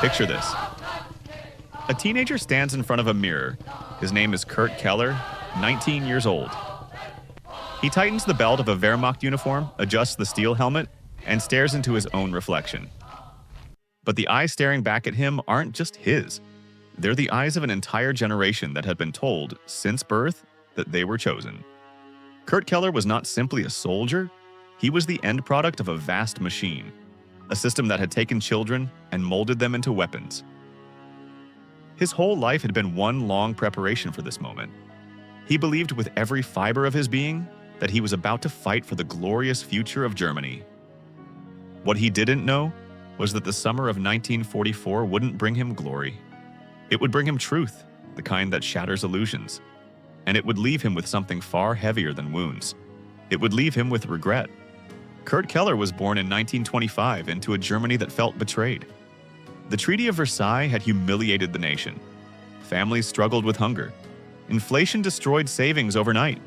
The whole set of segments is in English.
Picture this. A teenager stands in front of a mirror. His name is Kurt Keller, 19 years old. He tightens the belt of a Wehrmacht uniform, adjusts the steel helmet, and stares into his own reflection. But the eyes staring back at him aren't just his. They're the eyes of an entire generation that had been told, since birth, that they were chosen. Kurt Keller was not simply a soldier, he was the end product of a vast machine, a system that had taken children and molded them into weapons. His whole life had been one long preparation for this moment. He believed with every fiber of his being that he was about to fight for the glorious future of Germany. What he didn't know was that the summer of 1944 wouldn't bring him glory. It would bring him truth, the kind that shatters illusions. And it would leave him with something far heavier than wounds. It would leave him with regret. Kurt Keller was born in 1925 into a Germany that felt betrayed. The Treaty of Versailles had humiliated the nation. Families struggled with hunger. Inflation destroyed savings overnight.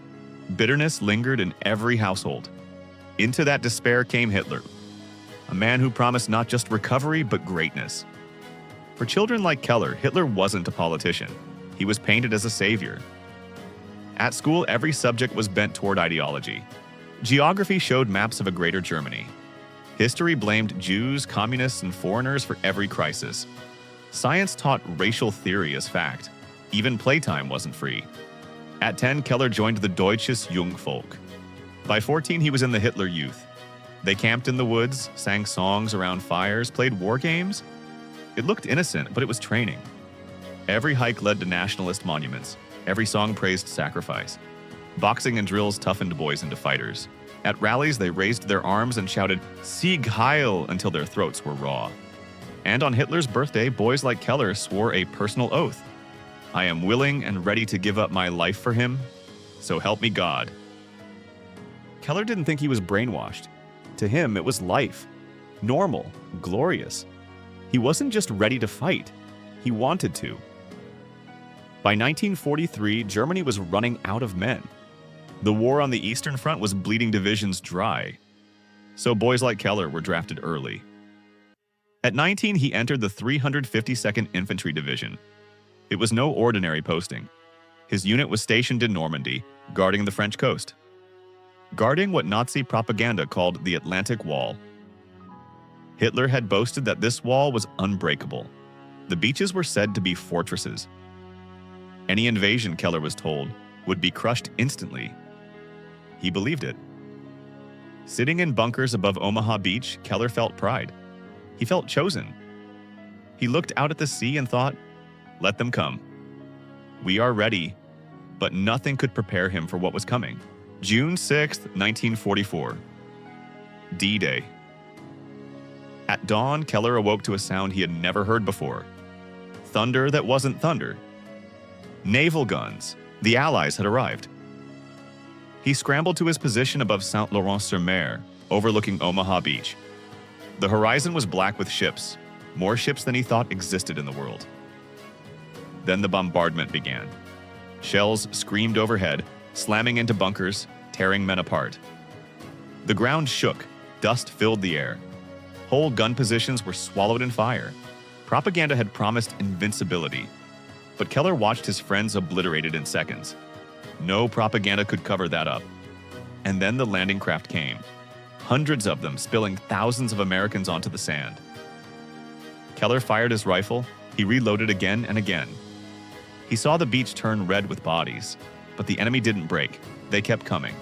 Bitterness lingered in every household. Into that despair came Hitler, a man who promised not just recovery but greatness. For children like Keller, Hitler wasn't a politician. He was painted as a savior. At school, every subject was bent toward ideology. Geography showed maps of a greater Germany. History blamed Jews, communists, and foreigners for every crisis. Science taught racial theory as fact. Even playtime wasn't free. At 10, Keller joined the Deutsches Jungvolk. By 14, he was in the Hitler Youth. They camped in the woods, sang songs around fires, played war games. It looked innocent, but it was training. Every hike led to nationalist monuments. Every song praised sacrifice. Boxing and drills toughened boys into fighters. At rallies, they raised their arms and shouted, "Sieg Heil," until their throats were raw. And on Hitler's birthday, boys like Keller swore a personal oath. "I am willing and ready to give up my life for him, so help me God." Keller didn't think he was brainwashed. To him, it was life. Normal, glorious. He wasn't just ready to fight. He wanted to. By 1943, Germany was running out of men. The war on the Eastern Front was bleeding divisions dry. So boys like Keller were drafted early. At 19, he entered the 352nd Infantry Division. It was no ordinary posting. His unit was stationed in Normandy, guarding the French coast. Guarding what Nazi propaganda called the Atlantic Wall. Hitler had boasted that this wall was unbreakable. The beaches were said to be fortresses. Any invasion, Keller was told, would be crushed instantly. He believed it. Sitting in bunkers above Omaha Beach, Keller felt pride. He felt chosen. He looked out at the sea and thought, "Let them come. We are ready," but nothing could prepare him for what was coming. June 6, 1944. D-Day. At dawn, Keller awoke to a sound he had never heard before. Thunder that wasn't thunder. Naval guns. The Allies had arrived. He scrambled to his position above Saint-Laurent-sur-Mer, overlooking Omaha Beach. The horizon was black with ships, more ships than he thought existed in the world. Then the bombardment began. Shells screamed overhead, slamming into bunkers, tearing men apart. The ground shook, dust filled the air. Whole gun positions were swallowed in fire. Propaganda had promised invincibility, but Keller watched his friends obliterated in seconds. No propaganda could cover that up. And then the landing craft came, hundreds of them spilling thousands of Americans onto the sand. Keller fired his rifle. He reloaded again and again. He saw the beach turn red with bodies, but the enemy didn't break. They kept coming.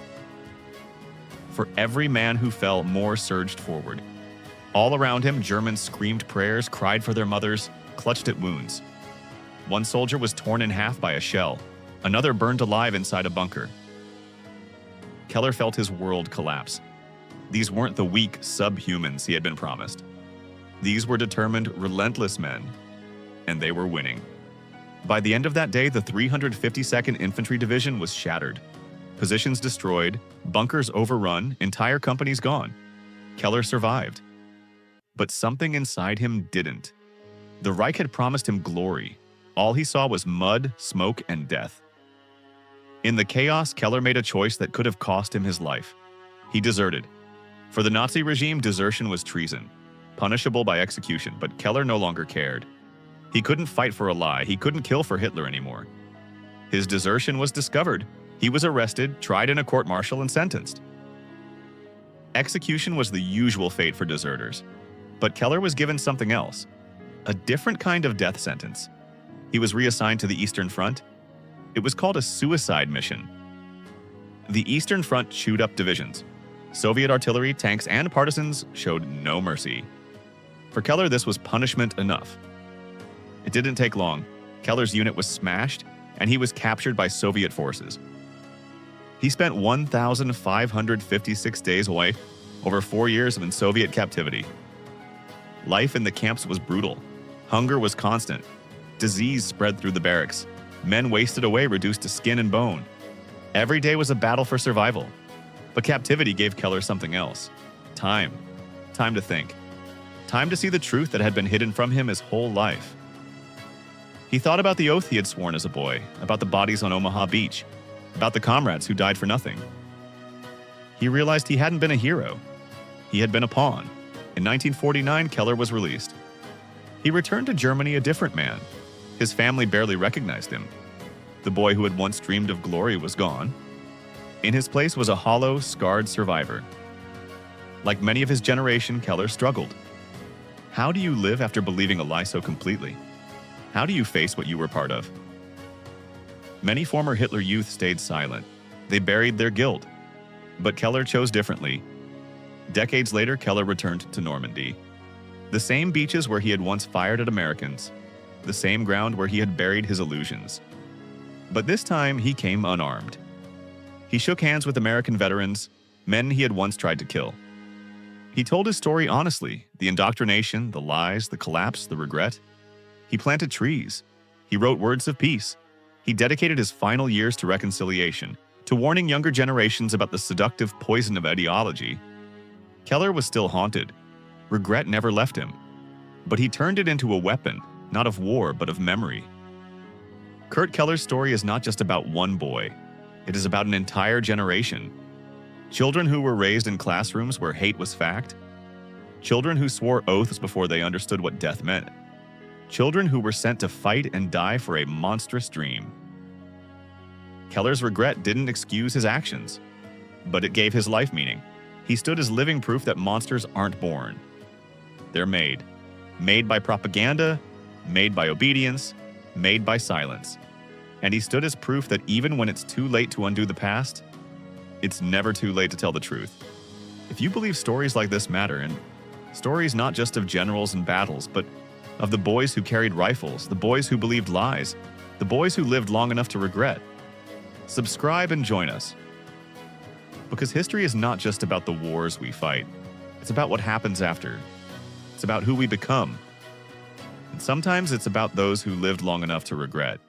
For every man who fell, more surged forward. All around him, Germans screamed prayers, cried for their mothers, clutched at wounds. One soldier was torn in half by a shell. Another burned alive inside a bunker. Keller felt his world collapse. These weren't the weak subhumans he had been promised. These were determined, relentless men, and they were winning. By the end of that day, the 352nd Infantry Division was shattered. Positions destroyed, bunkers overrun, entire companies gone. Keller survived. But something inside him didn't. The Reich had promised him glory. All he saw was mud, smoke, and death. In the chaos, Keller made a choice that could have cost him his life. He deserted. For the Nazi regime, desertion was treason. punishable by execution, but Keller no longer cared. He couldn't fight for a lie. He couldn't kill for Hitler anymore. His desertion was discovered. He was arrested, tried in a court-martial, and sentenced. Execution was the usual fate for deserters, but Keller was given something else, a different kind of death sentence. He was reassigned to the Eastern Front. It was called a suicide mission. The Eastern Front chewed up divisions. Soviet artillery, tanks, and partisans showed no mercy. For Keller, this was punishment enough. It didn't take long. Keller's unit was smashed, and he was captured by Soviet forces. He spent 1,556 days away, over 4 years in Soviet captivity. Life in the camps was brutal. Hunger was constant. Disease spread through the barracks. Men wasted away, reduced to skin and bone. Every day was a battle for survival. But captivity gave Keller something else. Time. Time to think. Time to see the truth that had been hidden from him his whole life. He thought about the oath he had sworn as a boy, about the bodies on Omaha Beach, about the comrades who died for nothing. He realized he hadn't been a hero. He had been a pawn. In 1949, Keller was released. He returned to Germany a different man. His family barely recognized him. The boy who had once dreamed of glory was gone. In his place was a hollow, scarred survivor. Like many of his generation, Keller struggled. How do you live after believing a lie so completely? How do you face what you were part of? Many former Hitler youth stayed silent. They buried their guilt. But Keller chose differently. Decades later, Keller returned to Normandy. The same beaches where he had once fired at Americans. The same ground where he had buried his illusions. But this time, he came unarmed. He shook hands with American veterans, men he had once tried to kill. He told his story honestly, the indoctrination, the lies, the collapse, the regret. He planted trees. He wrote words of peace. He dedicated his final years to reconciliation, to warning younger generations about the seductive poison of ideology. Keller was still haunted. Regret never left him. But he turned it into a weapon, not of war, but of memory. Kurt Keller's story is not just about one boy. It is about an entire generation. Children who were raised in classrooms where hate was fact. Children who swore oaths before they understood what death meant. Children who were sent to fight and die for a monstrous dream. Keller's regret didn't excuse his actions, but it gave his life meaning. He stood as living proof that monsters aren't born. They're made. Made by propaganda, made by obedience, made by silence. And he stood as proof that even when it's too late to undo the past, it's never too late to tell the truth. If you believe stories like this matter, and stories not just of generals and battles, but of the boys who carried rifles, the boys who believed lies, the boys who lived long enough to regret, subscribe and join us. Because history is not just about the wars we fight. It's about what happens after. It's about who we become. And sometimes it's about those who lived long enough to regret.